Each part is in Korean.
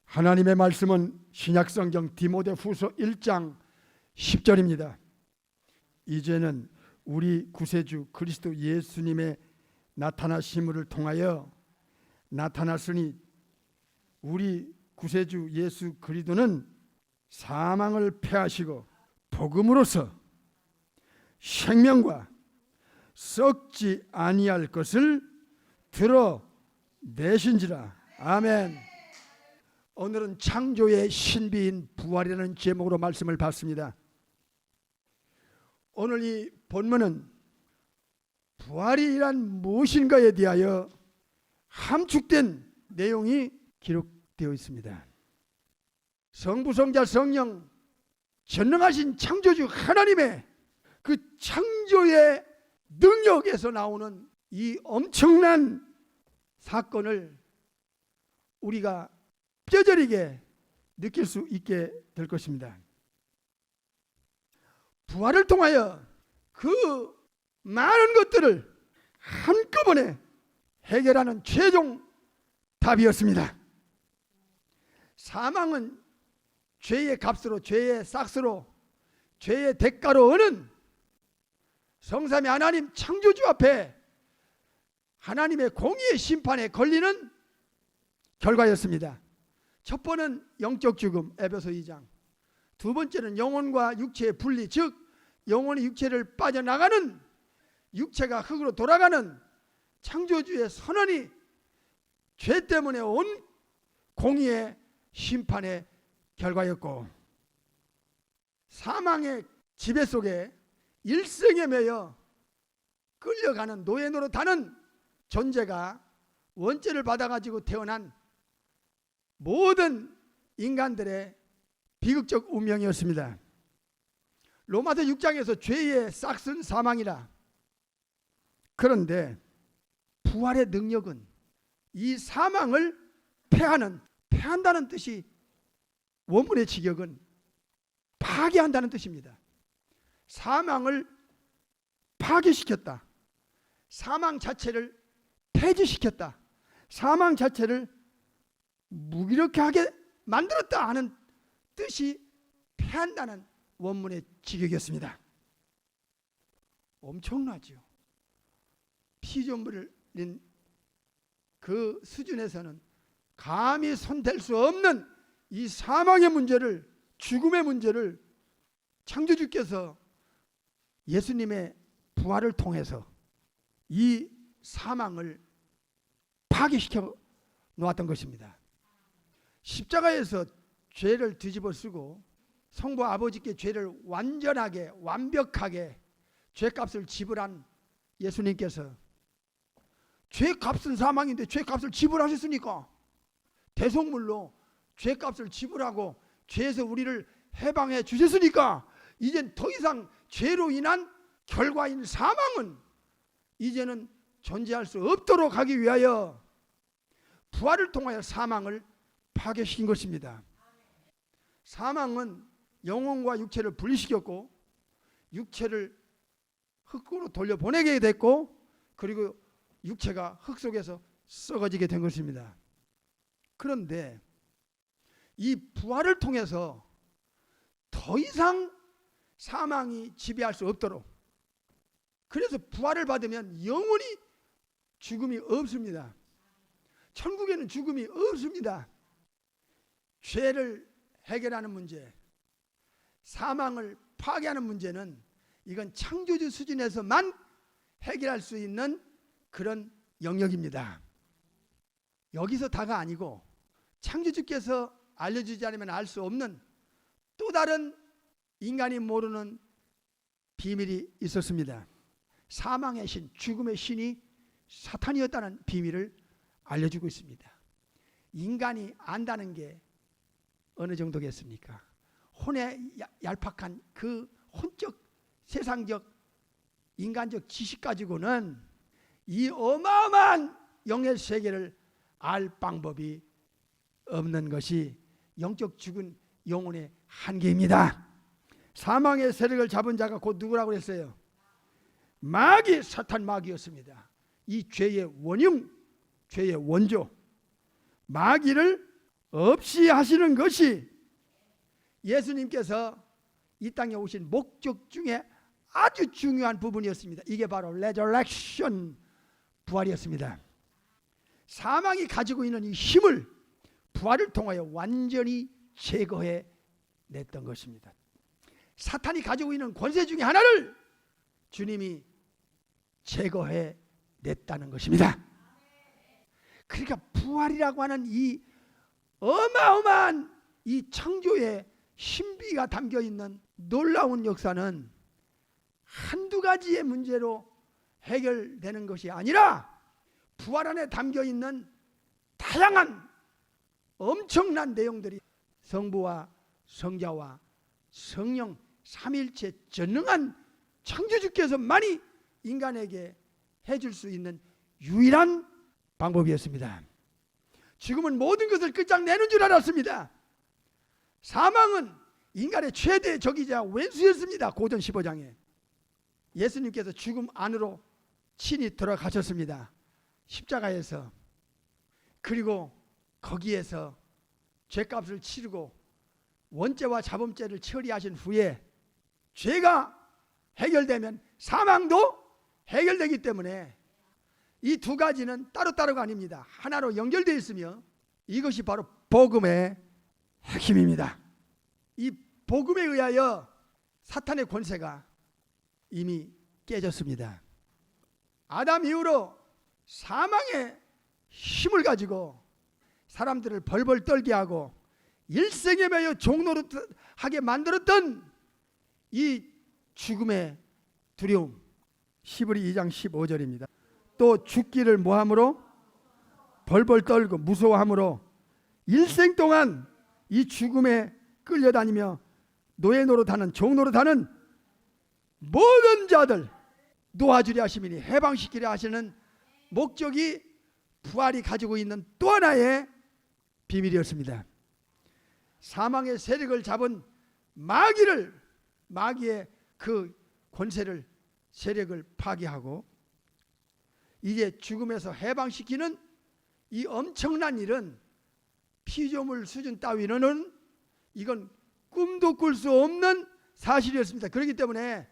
하나님의 말씀은 신약성경 디모데후서 1장 10절입니다. 이제는 우리 구세주 그리스도 예수님의 나타나심을 통하여 나타났으니 우리 구세주 예수 그리스도는 사망을 패하시고 복음으로서 생명과 썩지 아니할 것을 드러내신지라. 아멘. 오늘은 창조의 신비인 부활이라는 제목으로 말씀을 받습니다. 오늘 이 본문은 부활이란 무엇인가에 대하여 함축된 내용이 기록되어 있습니다. 성부, 성자, 성령 전능하신 창조주 하나님의 그 창조의 능력에서 나오는 이 엄청난 사건을 우리가 뼈저리게 느낄 수 있게 될 것입니다. 부활을 통하여 그 많은 것들을 한꺼번에 해결하는 최종 답이었습니다. 사망은 죄의 값으로, 죄의 싹스로, 죄의 대가로 오는 성삼위 하나님 창조주 앞에 하나님의 공의의 심판에 걸리는 결과였습니다. 첫 번은 영적 죽음, 에베소 2장. 두 번째는 영혼과 육체의 분리, 즉 영혼이 육체를 빠져나가는, 육체가 흙으로 돌아가는 창조주의 선언이 죄 때문에 온 공의의 심판의 결과였고, 사망의 지배 속에 일생에 매여 끌려가는 노예 노릇하는 존재가 원죄를 받아가지고 태어난 모든 인간들의 비극적 운명이었습니다. 로마서 6장에서 죄의 싹슨 사망이라. 그런데 부활의 능력은 이 사망을 패한다는 뜻이, 원문의 직역은 파괴한다는 뜻입니다. 사망을 파괴시켰다. 사망 자체를 폐지시켰다. 사망 자체를 무기력하게 만들었다 하는 뜻이 패한다는 원문의 직역이었습니다. 엄청나죠. 피조물인 그 수준에서는 감히 손댈 수 없는 이 사망의 문제를, 죽음의 문제를 창조주께서 예수님의 부활을 통해서 이 사망을 파괴시켜 놓았던 것입니다. 십자가에서 죄를 뒤집어 쓰고 성부 아버지께 죄를 완전하게, 완벽하게 죄값을 지불한 예수님께서, 죄값은 사망인데 죄값을 지불하셨으니까 대속물로 죄값을 지불하고 죄에서 우리를 해방해 주셨으니까 이젠 더 이상 죄로 인한 결과인 사망은 이제는 존재할 수 없도록 하기 위하여 부활을 통하여 사망을 파괴시킨 것입니다. 사망은 영혼과 육체를 분리시켰고 육체를 흙으로 돌려보내게 됐고, 그리고 육체가 흙 속에서 썩어지게 된 것입니다. 그런데 이 부활을 통해서 더 이상 사망이 지배할 수 없도록, 그래서 부활을 받으면 영원히 죽음이 없습니다. 천국에는 죽음이 없습니다. 죄를 해결하는 문제, 사망을 파괴하는 문제는 이건 창조주 수준에서만 해결할 수 있는 그런 영역입니다. 여기서 다가 아니고 창조주께서 알려주지 않으면 알 수 없는 또 다른 인간이 모르는 비밀이 있었습니다. 사망의 신, 죽음의 신이 사탄이었다는 비밀을 알려주고 있습니다. 인간이 안다는 게 어느 정도겠습니까? 혼에 얄팍한 그 혼적, 세상적, 인간적 지식 가지고는 이 어마어마한 영의 세계를 알 방법이 없는 것이 영적 죽은 영혼의 한계입니다. 사망의 세력을 잡은 자가 곧 누구라고 했어요? 마귀, 사탄 마귀였습니다. 이 죄의 원흉, 죄의 원조 마귀를 없이 하시는 것이 예수님께서 이 땅에 오신 목적 중에 아주 중요한 부분이었습니다. 이게 바로 레저렉션, 부활이었습니다. 사망이 가지고 있는 이 힘을 부활을 통하여 완전히 제거해 냈던 것입니다. 사탄이 가지고 있는 권세 중에 하나를 주님이 제거해 냈다는 것입니다. 그러니까 부활이라고 하는 이 어마어마한 이 창조의 신비가 담겨 있는 놀라운 역사는 한두 가지의 문제로 해결되는 것이 아니라 부활 안에 담겨 있는 다양한 엄청난 내용들이 성부와 성자와 성령 삼일체 전능한 창조주께서만이 인간에게 해줄 수 있는 유일한 방법이었습니다. 지금은 모든 것을 끝장내는 줄 알았습니다. 사망은 인간의 최대 적이자 왼수였습니다. 고전 15장에 예수님께서 죽음 안으로 친히 들어가셨습니다. 십자가에서. 그리고 거기에서 죄값을 치르고 원죄와 자범죄를 처리하신 후에 죄가 해결되면 사망도 해결되기 때문에 이 두 가지는 따로따로가 아닙니다. 하나로 연결되어 있으며 이것이 바로 복음의 핵심입니다. 이 복음에 의하여 사탄의 권세가 이미 깨졌습니다. 아담 이후로 사망의 힘을 가지고 사람들을 벌벌 떨게 하고 일생에 매여 종노릇하게 만들었던 이 죽음의 두려움, 시브리 2장 15절입니다. 또 죽기를 뭐함으로? 벌벌 떨고 무서워함으로 일생 동안 이 죽음에 끌려다니며 노예 노릇하는 종노릇하는 모든 자들 놓아주려 하심이니 해방시키려 하시는 목적이 부활이 가지고 있는 또 하나의 비밀이었습니다. 사망의 세력을 잡은 마귀의 그 권세를 세력을 파괴하고 이제 죽음에서 해방시키는 이 엄청난 일은 피조물 수준 따위는 이건 꿈도 꿀 수 없는 사실이었습니다. 그렇기 때문에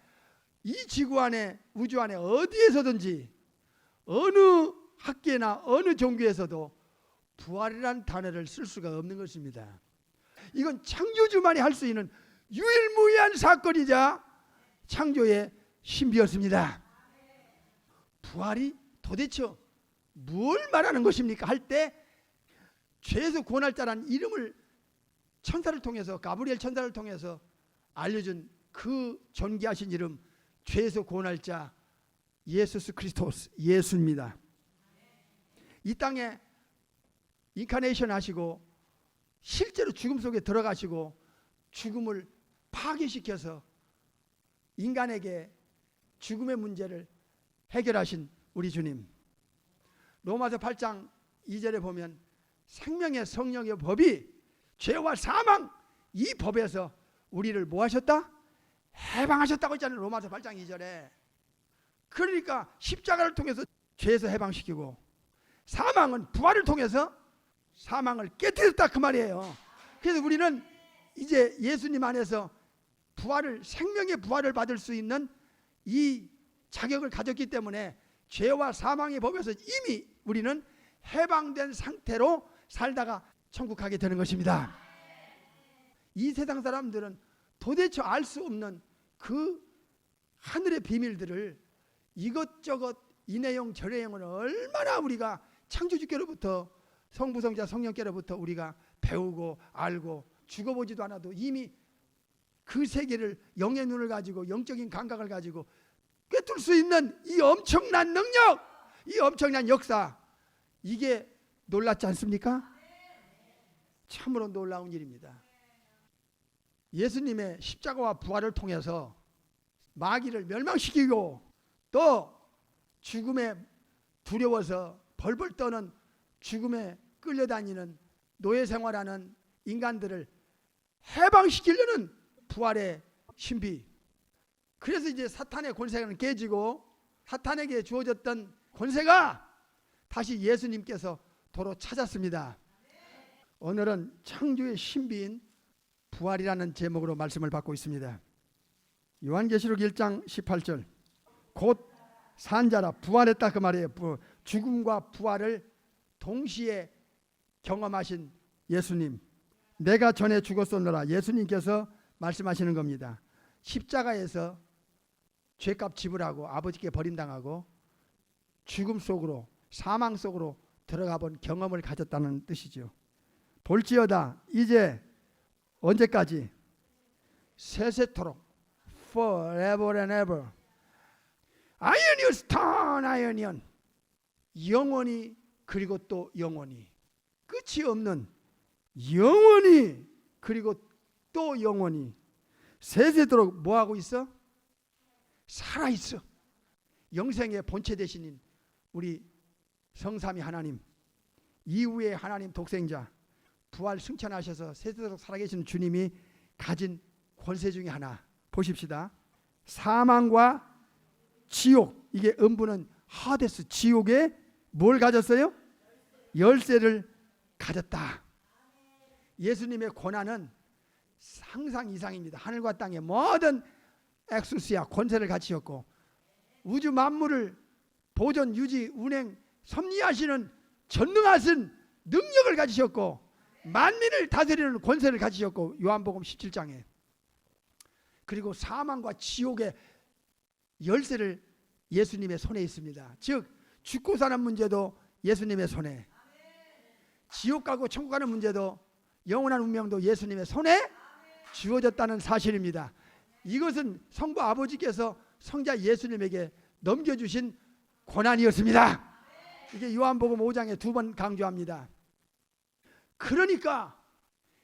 이 지구 안에 우주 안에 어디에서든지 어느 학계나 어느 종교에서도 부활이라는 단어를 쓸 수가 없는 것입니다. 이건 창조주만이 할 수 있는 유일무이한 사건이자 창조의 신비였습니다. 부활이 도대체 뭘 말하는 것입니까? 할 때 죄에서 구원할 자라는 이름을 천사를 통해서 가브리엘 천사를 통해서 알려준 그 존귀하신 이름 죄에서 구원할 자 예수스 크리스토스 예수입니다. 이 땅에 인카네이션 하시고 실제로 죽음 속에 들어가시고 죽음을 파괴시켜서 인간에게 죽음의 문제를 해결하신 우리 주님. 로마서 8장 2절에 보면 생명의 성령의 법이 죄와 사망 이 법에서 우리를 뭐 하셨다? 해방하셨다고 했잖아요. 로마서 8장 2절에. 그러니까 십자가를 통해서 죄에서 해방시키고 사망은 부활을 통해서 사망을 깨뜨렸다 그 말이에요. 그래서 우리는 이제 예수님 안에서 부활을 생명의 부활을 받을 수 있는 이 자격을 가졌기 때문에 죄와 사망의 법에서 이미 우리는 해방된 상태로 살다가 천국 가게 되는 것입니다. 이 세상 사람들은 도대체 알 수 없는 그 하늘의 비밀들을 이것저것 이 내용 저 내용을 얼마나 우리가 창조주께로부터 성부 성자 성령께로부터 우리가 배우고 알고 죽어보지도 않아도 이미 그 세계를 영의 눈을 가지고 영적인 감각을 가지고 꿰뚫을 수 있는 이 엄청난 능력, 이 엄청난 역사, 이게 놀랍지 않습니까? 참으로 놀라운 일입니다. 예수님의 십자가와 부활을 통해서 마귀를 멸망시키고 또 죽음에 두려워서 벌벌 떠는 죽음에 끌려다니는 노예 생활하는 인간들을 해방시키려는 부활의 신비. 그래서 이제 사탄의 권세는 깨지고 사탄에게 주어졌던 권세가 다시 예수님께서 도로 찾았습니다. 오늘은 창조의 신비인 부활이라는 제목으로 말씀을 받고 있습니다. 요한계시록 1장 18절 곧 산자라 부활했다 그 말이에요. 죽음과 부활을 동시에 경험하신 예수님, 내가 전에 죽었었노라 예수님께서 말씀하시는 겁니다. 십자가에서 죄값 지불하고 아버지께 버림당하고 죽음 속으로 사망 속으로 들어가 본 경험을 가졌다는 뜻이죠. 볼지어다 이제 언제까지? 세세토록 forever and ever 아이언이us 턴 아이언이언 영원히 그리고 또 영원히 끝이 없는 영원히 그리고 또 영원히 세세토록 뭐하고 있어? 살아있어. 영생의 본체 되시는 우리 성삼위 하나님, 이후의 하나님 독생자, 부활 승천하셔서 세세토록 살아계신 주님이 가진 권세 중에 하나 보십시다. 사망과 지옥, 이게 음부는 하데스, 지옥에 뭘 가졌어요? 열쇠를 가졌다. 예수님의 권한은 상상 이상입니다. 하늘과 땅의 모든 엑수시아 권세를 가지셨고 우주 만물을 보존, 유지, 운행, 섭리하시는 전능하신 능력을 가지셨고 만민을 다스리는 권세를 가지셨고 요한복음 17장에 그리고 사망과 지옥의 열쇠를 예수님의 손에 있습니다. 즉 죽고 사는 문제도 예수님의 손에, 지옥 가고 천국 가는 문제도 영원한 운명도 예수님의 손에 주어졌다는 사실입니다. 이것은 성부 아버지께서 성자 예수님에게 넘겨주신 권한이었습니다. 이게 요한복음 5장에 2번 강조합니다. 그러니까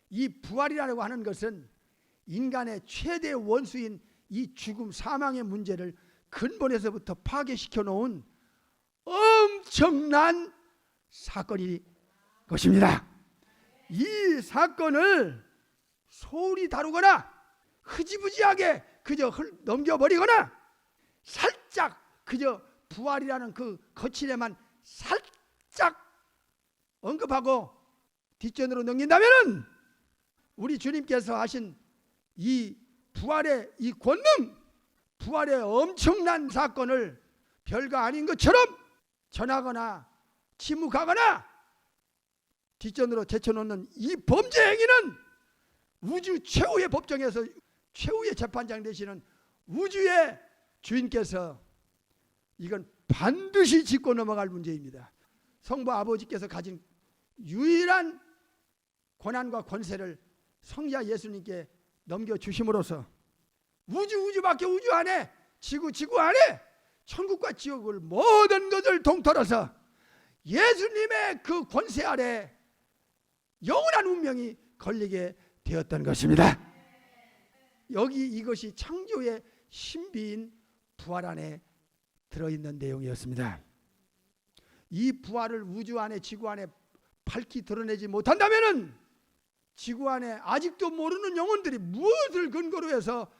이 부활이라고 하는 것은 인간의 최대 원수인 이 죽음 사망의 문제를 근본에서부터 파괴시켜 놓은 엄청난 사건이 것입니다. 이 사건을 소홀히 다루거나 흐지부지하게 그저 넘겨버리거나 살짝 그저 부활이라는 그 거칠에만 살짝 언급하고 뒷전으로 넘긴다면 우리 주님께서 하신 이 부활의 이 권능, 부활의 엄청난 사건을 별거 아닌 것처럼 전하거나 침묵하거나 뒷전으로 제쳐놓는 이 범죄 행위는 우주 최후의 법정에서 최후의 재판장 되시는 우주의 주인께서 이건 반드시 짚고 넘어갈 문제입니다. 성부 아버지께서 가진 유일한 권한과 권세를 성자 예수님께 넘겨주심으로써 우주 밖에 우주 안에 지구 안에 천국과 지옥을 모든 것을 통틀어서 예수님의 그 권세 아래 영원한 운명이 걸리게 되었던 것입니다. 여기 이것이 창조의 신비인 부활 안에 들어있는 내용이었습니다. 이 부활을 우주 안에 지구 안에 밝히 드러내지 못한다면 지구 안에 아직도 모르는 영혼들이 무엇을 근거로 해서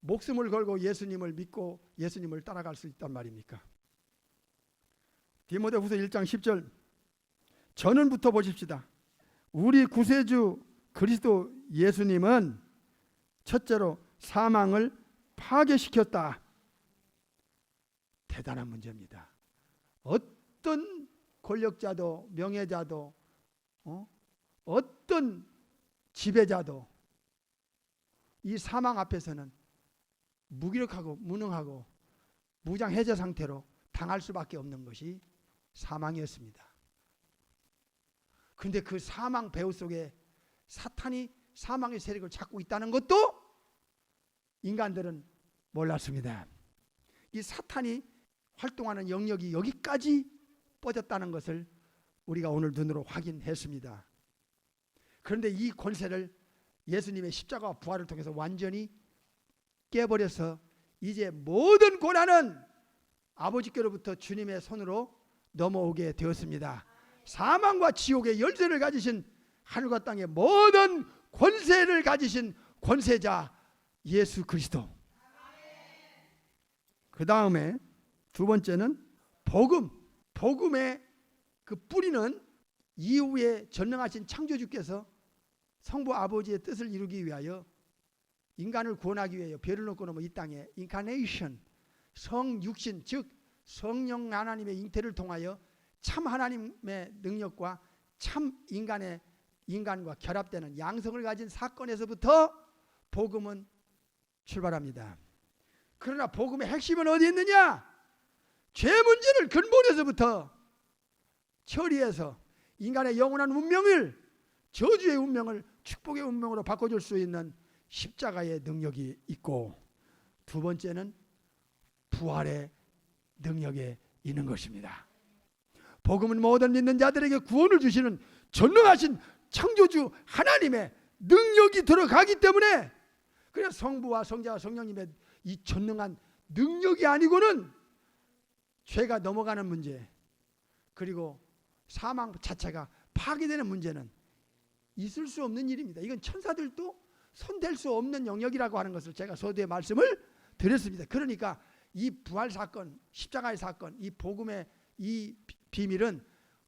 목숨을 걸고 예수님을 믿고 예수님을 따라갈 수 있단 말입니까? 디모데후서 1장 10절 전은부터 보십시다. 우리 구세주 그리스도 예수님은 첫째로 사망을 파괴시켰다. 대단한 문제입니다. 어떤 권력자도 명예자도 어떤 지배자도 이 사망 앞에서는 무기력하고 무능하고 무장해제 상태로 당할 수밖에 없는 것이 사망이었습니다. 그런데 그 사망 배후 속에 사탄이 사망의 세력을 찾고 있다는 것도 인간들은 몰랐습니다. 이 사탄이 활동하는 영역이 여기까지 뻗었다는 것을 우리가 오늘 눈으로 확인했습니다. 그런데 이 권세를 예수님의 십자가와 부활을 통해서 완전히 깨버려서 이제 모든 고난은 아버지께로부터 주님의 손으로 넘어오게 되었습니다. 사망과 지옥의 열쇠를 가지신 하늘과 땅의 모든 권세를 가지신 권세자 예수 그리스도. 그 다음에 두 번째는 복음. 복음의 그 뿌리는 이후에 전능하신 창조주께서 성부 아버지의 뜻을 이루기 위하여 인간을 구원하기 위하여 별을 놓고 넘어 이 땅에 인카네이션, 성육신 즉 성령 하나님의 잉태를 통하여 참 하나님의 능력과 참 인간과 결합되는 양성을 가진 사건에서부터 복음은 출발합니다. 그러나 복음의 핵심은 어디 있느냐? 죄 문제를 근본에서부터 처리해서 인간의 영원한 운명을, 저주의 운명을 축복의 운명으로 바꿔줄 수 있는 십자가의 능력이 있고, 두 번째는 부활의 능력에 있는 것입니다. 복음은 모든 믿는 자들에게 구원을 주시는 전능하신 창조주 하나님의 능력이 들어가기 때문에, 그래서 성부와 성자와 성령님의 이 전능한 능력이 아니고는 죄가 넘어가는 문제, 그리고 사망 자체가 파괴되는 문제는 있을 수 없는 일입니다. 이건 천사들도 손댈 수 없는 영역이라고 하는 것을 제가 서두에 말씀을 드렸습니다. 그러니까 이 부활 사건, 십자가의 사건, 이 복음의 이 비밀은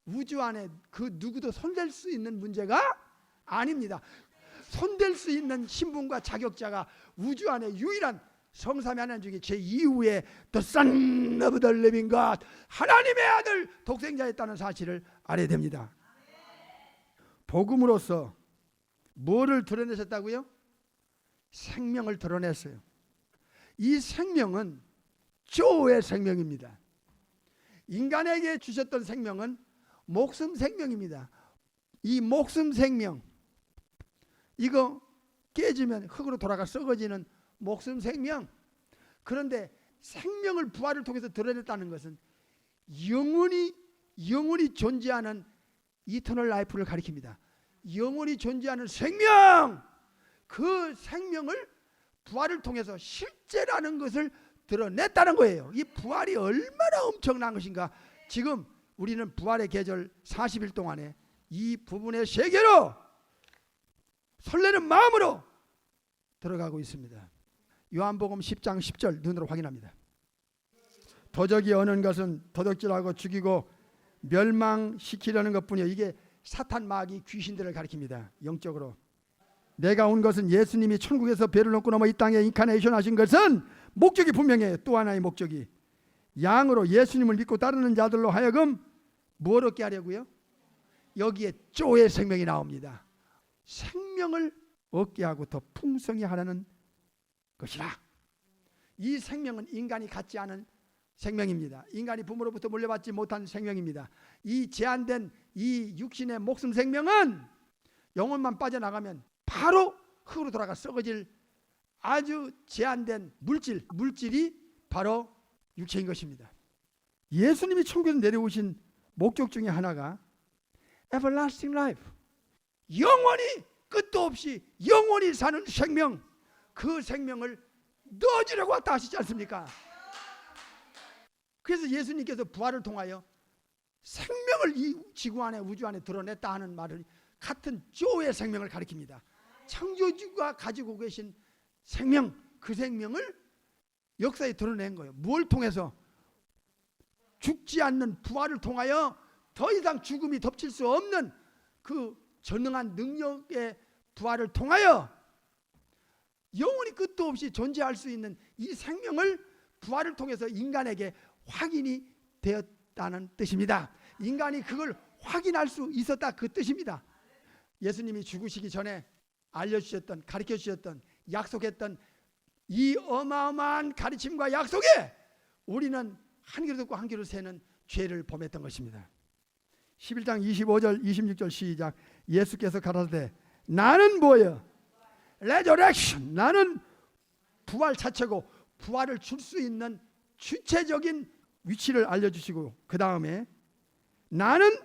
우주 안에 그 누구도 손댈 수 있는 문제가 아닙니다. 손댈 수 있는 신분과 자격자가 우주 안에 유일한 성삼위 하나님 중에 제2위의 The Son of the Living God, 하나님의 아들 독생자였다는 사실을 알아야 됩니다. 복음으로서 뭐를 드러내셨다고요? 생명을 드러냈어요. 이 생명은 조의 생명입니다. 인간에게 주셨던 생명은 목숨 생명입니다. 이 목숨 생명, 이거 깨지면 흙으로 돌아가 썩어지는 목숨 생명. 그런데 생명을 부활을 통해서 드러냈다는 것은 영원히 존재하는 이터널 라이프를 가리킵니다. 영원히 존재하는 생명, 그 생명을 부활을 통해서 실제라는 것을 드러냈다는 거예요. 이 부활이 얼마나 엄청난 것인가. 지금 우리는 부활의 계절 40일 동안에 이 부분의 세계로 설레는 마음으로 들어가고 있습니다. 요한복음 10장 10절 눈으로 확인합니다. 도적이 어는 것은 도둑질하고 죽이고 멸망시키려는 것뿐이요. 이게 사탄 마귀 귀신들을 가리킵니다. 영적으로. 내가 온 것은 예수님이 천국에서 배를 놓고 넘어 이 땅에 인카네이션 하신 것은 목적이 분명해요. 또 하나의 목적이 양으로 예수님을 믿고 따르는 자들로 하여금 뭘 얻게 하려고요? 여기에 조의 생명이 나옵니다. 생명을 얻게 하고 더 풍성히 하라는 것이라. 이 생명은 인간이 갖지 않은 생명입니다. 인간이 부모로부터 물려받지 못한 생명입니다. 이 제한된 이 육신의 목숨 생명은 영혼만 빠져나가면 바로 흙으로 돌아가 썩어질 아주 제한된 물질이 바로 육체인 것입니다. 예수님이 천국에서 내려오신 목적 중에 하나가 everlasting life, 영원히 끝도 없이 영원히 사는 생명, 그 생명을 넣어주려고 왔다 하시지 않습니까? 그래서 예수님께서 부활을 통하여 생명을 이 지구 안에 우주 안에 드러냈다 하는 말을 같은 조의 생명을 가리킵니다. 창조주가 가지고 계신 생명, 그 생명을 역사에 드러낸 거예요. 뭘 통해서? 죽지 않는 부활을 통하여 더 이상 죽음이 덮칠 수 없는 그 전능한 능력의 부활을 통하여 영원히 끝도 없이 존재할 수 있는 이 생명을 부활을 통해서 인간에게 확인이 되었다는 뜻입니다. 인간이 그걸 확인할 수 있었다, 그 뜻입니다. 예수님이 죽으시기 전에 알려주셨던, 가르쳐주셨던, 약속했던 이 어마어마한 가르침과 약속에 우리는 한 귀로 듣고 한 귀로 새는 죄를 범했던 것입니다. 11장 25절 26절 시작. 예수께서 가라사대 나는 뭐예요? 레저렉션, 나는 부활 자체고 부활을 줄 수 있는 주체적인 위치를 알려주시고, 그 다음에 나는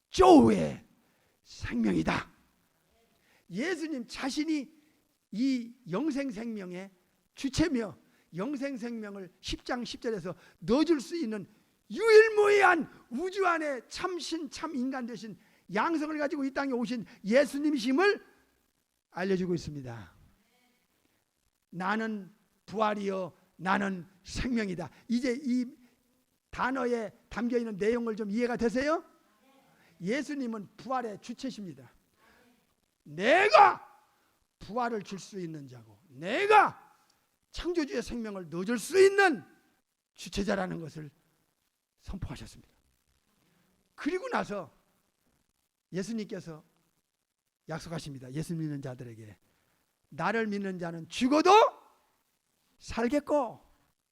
조의 생명이다. 예수님 자신이 이 영생생명의 주체며 영생생명을 10장 10절에서 넣어줄 수 있는 유일무이한 우주 안에 참신 참인간 되신 양성을 가지고 이 땅에 오신 예수님이심을 알려주고 있습니다. 나는 부활이요 나는 생명이다. 이제 이 단어에 담겨있는 내용을 좀 이해가 되세요? 예수님은 부활의 주체십니다. 내가 부활을 줄 수 있는 자고 내가 창조주의 생명을 넣어줄 수 있는 주체자라는 것을 선포하셨습니다. 그리고 나서 예수님께서 약속하십니다. 예수 믿는 자들에게 나를 믿는 자는 죽어도 살겠고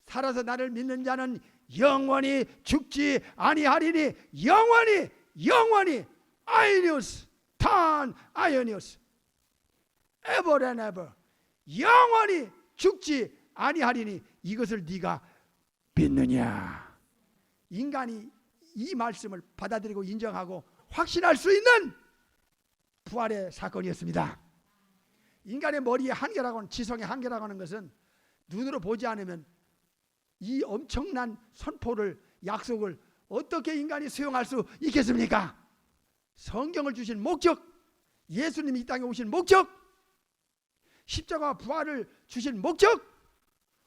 살아서 나를 믿는 자는 영원히 죽지 아니하리니 영원히 아이니우스 탄 아이니우스 ever and ever 영원히 죽지 아니하리니 이것을 네가 믿느냐. 인간이 이 말씀을 받아들이고 인정하고 확신할 수 있는 부활의 사건이었습니다. 인간의 머리의 한계라고는 지성의 한계라고 하는 것은 눈으로 보지 않으면 이 엄청난 선포를 약속을 어떻게 인간이 수용할 수 있겠습니까? 성경을 주신 목적, 예수님이 이 땅에 오신 목적, 십자가와 부활을 주신 목적,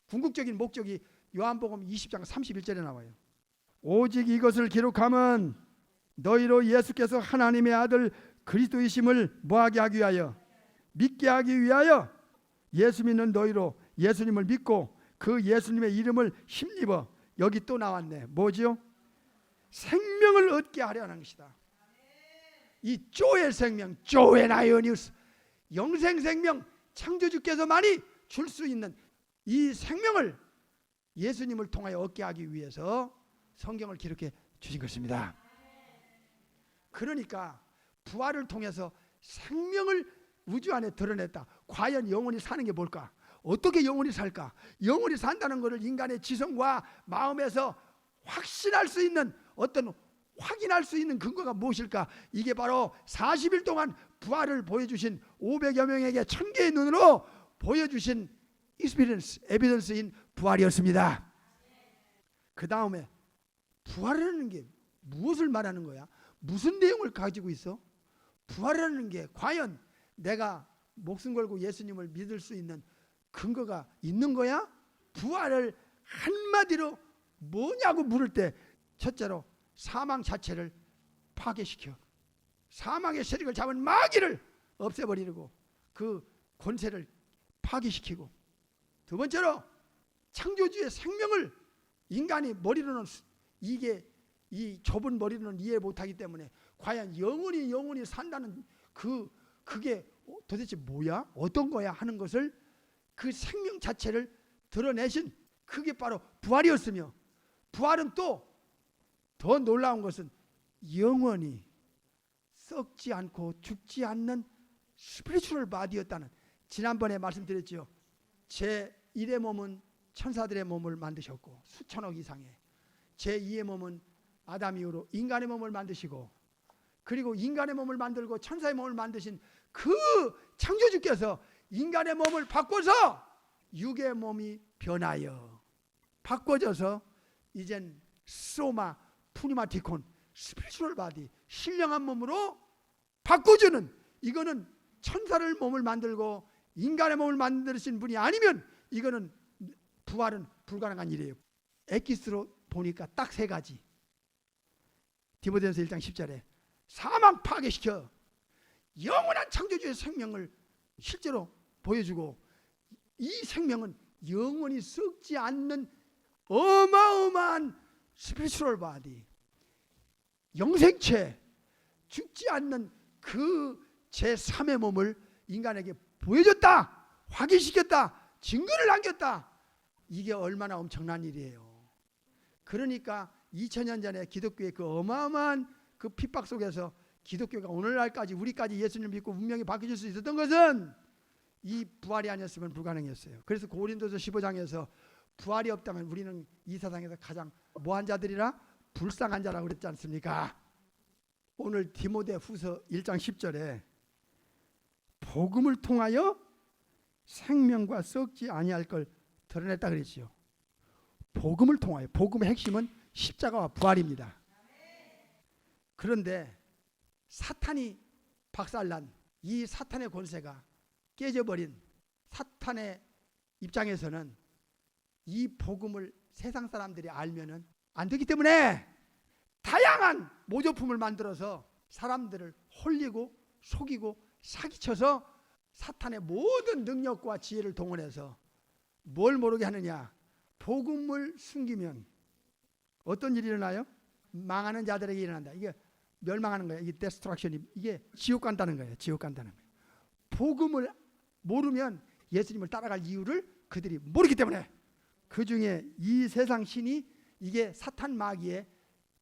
궁극적인 목적이 요한복음 20장 31절에 나와요. 오직 이것을 기록함은 너희로 예수께서 하나님의 아들 그리스도이심을 뭐하게 하기 위하여 믿게 하기 위하여 예수 믿는 너희로 예수님을 믿고 그 예수님의 이름을 힘입어 여기 또 나왔네. 뭐지요? 생명을 얻게 하려는 것이다. 이 조엘 생명, 조엘 아이오니우스 영생 생명 창조주께서만이 줄 수 있는 이 생명을 예수님을 통하여 얻게 하기 위해서 성경을 기록해 주신 것입니다. 그러니까 부활을 통해서 생명을 우주 안에 드러냈다. 과연 영원히 사는 게 뭘까? 어떻게 영원히 살까? 영원히 산다는 것을 인간의 지성과 마음에서 확신할 수 있는 어떤 확인할 수 있는 근거가 무엇일까? 이게 바로 40일 동안 부활을 보여주신 500여 명에게 1000개의 눈으로 보여주신 experience, evidence인 부활이었습니다. 그 다음에 부활이라는 게 무엇을 말하는 거야? 무슨 내용을 가지고 있어? 부활이라는 게 과연 내가 목숨 걸고 예수님을 믿을 수 있는 근거가 있는 거야? 부활을 한마디로 뭐냐고 물을 때 첫째로 사망 자체를 파괴시켜 사망의 세력을 잡은 마귀를 없애버리고 그 권세를 파괴시키고 두 번째로 창조주의 생명을 인간이 머리로는 이게 이 좁은 머리로는 이해 못하기 때문에 과연 영원히 산다는 그게 도대체 뭐야? 어떤 거야? 하는 것을 그 생명 자체를 드러내신 그게 바로 부활이었으며 부활은 또 더 놀라운 것은 영원히 썩지 않고 죽지 않는 스피리추얼 바디였다는 지난번에 말씀드렸죠. 제1의 몸은 천사들의 몸을 만드셨고 수천억 이상의 제2의 몸은 아담 이후로 인간의 몸을 만드시고 그리고 인간의 몸을 만들고 천사의 몸을 만드신 그 창조주께서 인간의 몸을 바꿔서 육의 몸이 변하여 바꿔져서 이젠 소마 푸니마티콘 스피리추얼 바디 신령한 몸으로 바꿔주는 이거는 천사를 몸을 만들고 인간의 몸을 만드신 분이 아니면 이거는 부활은 불가능한 일이에요. 엑기스로 보니까 딱 세 가지. 디모데전서 1장 10절에 사망 파괴시켜 영원한 창조주의 생명을 실제로 보여주고 이 생명은 영원히 썩지 않는 어마어마한 스피리추얼 바디 영생체 죽지 않는 그 제3의 몸을 인간에게 보여줬다 확인시켰다 증거를 남겼다. 이게 얼마나 엄청난 일이에요. 그러니까 2000년 전에 기독교의 그 어마어마한 그 핍박 속에서 기독교가 오늘날까지 우리까지 예수님을 믿고 운명이 바뀌어질 수 있었던 것은 이 부활이 아니었으면 불가능했어요. 그래서 고린도서 15장에서 부활이 없다면 우리는 이 세상에서 가장 뭐한 자들이라 불쌍한 자라고 그랬지 않습니까? 오늘 디모데후서 1장 10절에 복음을 통하여 생명과 썩지 아니할 걸 드러냈다 그랬지요. 복음을 통하여 복음의 핵심은 십자가와 부활입니다. 그런데 사탄이 박살난 이 사탄의 권세가 깨져버린 사탄의 입장에서는 이 복음을 세상 사람들이 알면은 안 되기 때문에 다양한 모조품을 만들어서 사람들을 홀리고 속이고 사기쳐서 사탄의 모든 능력과 지혜를 동원해서 뭘 모르게 하느냐? 복음을 숨기면 어떤 일이 일어나요? 망하는 자들에게 일어난다. 이게 멸망하는 거예요. 이게 데스트럭션이, 이게 지옥 간다는 거예요. 지옥 간다는 거예요. 복음을 모르면 예수님을 따라갈 이유를 그들이 모르기 때문에, 그 중에 이 세상 신이 이게 사탄 마귀의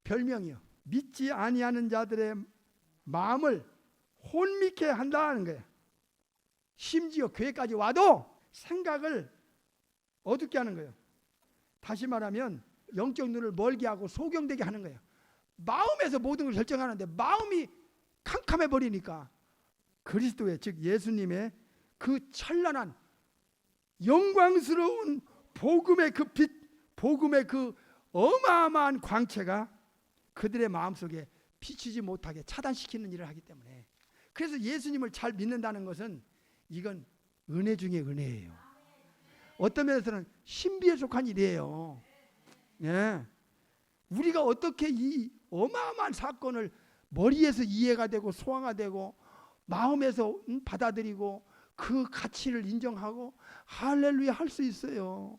별명이요. 믿지 아니하는 자들의 마음을 혼미케 한다는 거예요. 심지어 교회까지 와도 생각을 어둡게 하는 거예요. 다시 말하면 영적 눈을 멀게 하고 소경되게 하는 거예요. 마음에서 모든 걸 결정하는데 마음이 캄캄해 버리니까 그리스도의, 즉 예수님의 그 찬란한 영광스러운 복음의 그 빛, 복음의 그 어마어마한 광채가 그들의 마음속에 비치지 못하게 차단시키는 일을 하기 때문에, 그래서 예수님을 잘 믿는다는 것은 이건 은혜 중에 은혜예요. 어떤 면에서는 신비에 속한 일이에요. 예. 우리가 어떻게 이 어마어마한 사건을 머리에서 이해가 되고 소화가 되고 마음에서 받아들이고 그 가치를 인정하고 할렐루야 할 수 있어요.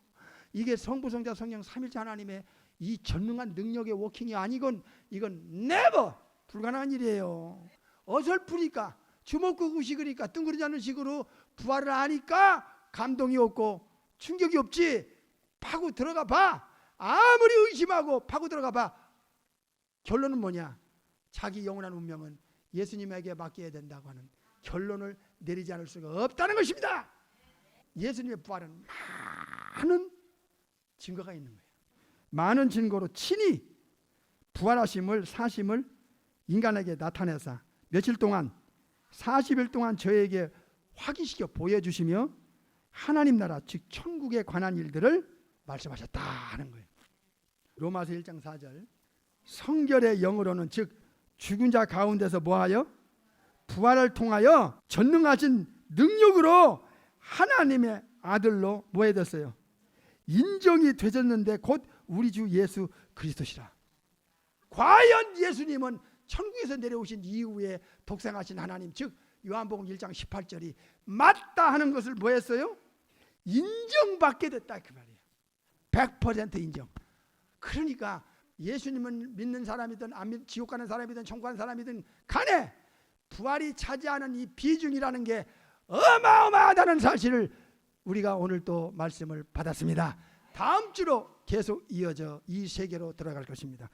이게 성부, 성자, 성령 삼일체 하나님의 이 전능한 능력의 워킹이 아니건 이건 never 불가능한 일이에요. 어설프니까, 주먹구 구식이니까, 뜬구리지 않는 식으로 부활을 하니까 감동이 없고 충격이 없지. 파고 들어가 봐. 아무리 의심하고 파고 들어가 봐. 결론은 뭐냐? 자기 영원한 운명은 예수님에게 맡겨야 된다고 하는 결론을 내리지 않을 수가 없다는 것입니다. 예수님의 부활은 많은 증거가 있는 거예요. 많은 증거로 친히 부활하심을, 사심을 인간에게 나타내사 며칠 동안 40일 동안 저에게 확인시켜 보여주시며 하나님 나라, 즉 천국에 관한 일들을 말씀하셨다 하는 거예요. 로마서 1장 4절, 성결의 영으로는, 즉 죽은 자 가운데서 뭐하여? 부활을 통하여 전능하신 능력으로 하나님의 아들로 뭐해 됐어요? 인정이 되셨는데 곧 우리 주 예수 그리스도시라. 과연 예수님은 천국에서 내려오신 이후에 독생하신 하나님, 즉 요한복음 1장 18절이 맞다 하는 것을 뭐 했어요? 인정받게 됐다 그 말이에요. 100% 인정. 그러니까 예수님을 믿는 사람이든 지옥 가는 사람이든 천국 가는 사람이든 간에 부활이 차지하는 이 비중이라는 게 어마어마하다는 사실을 우리가 오늘 또 말씀을 받았습니다. 다음 주로 계속 이어져 이 세계로 들어갈 것입니다.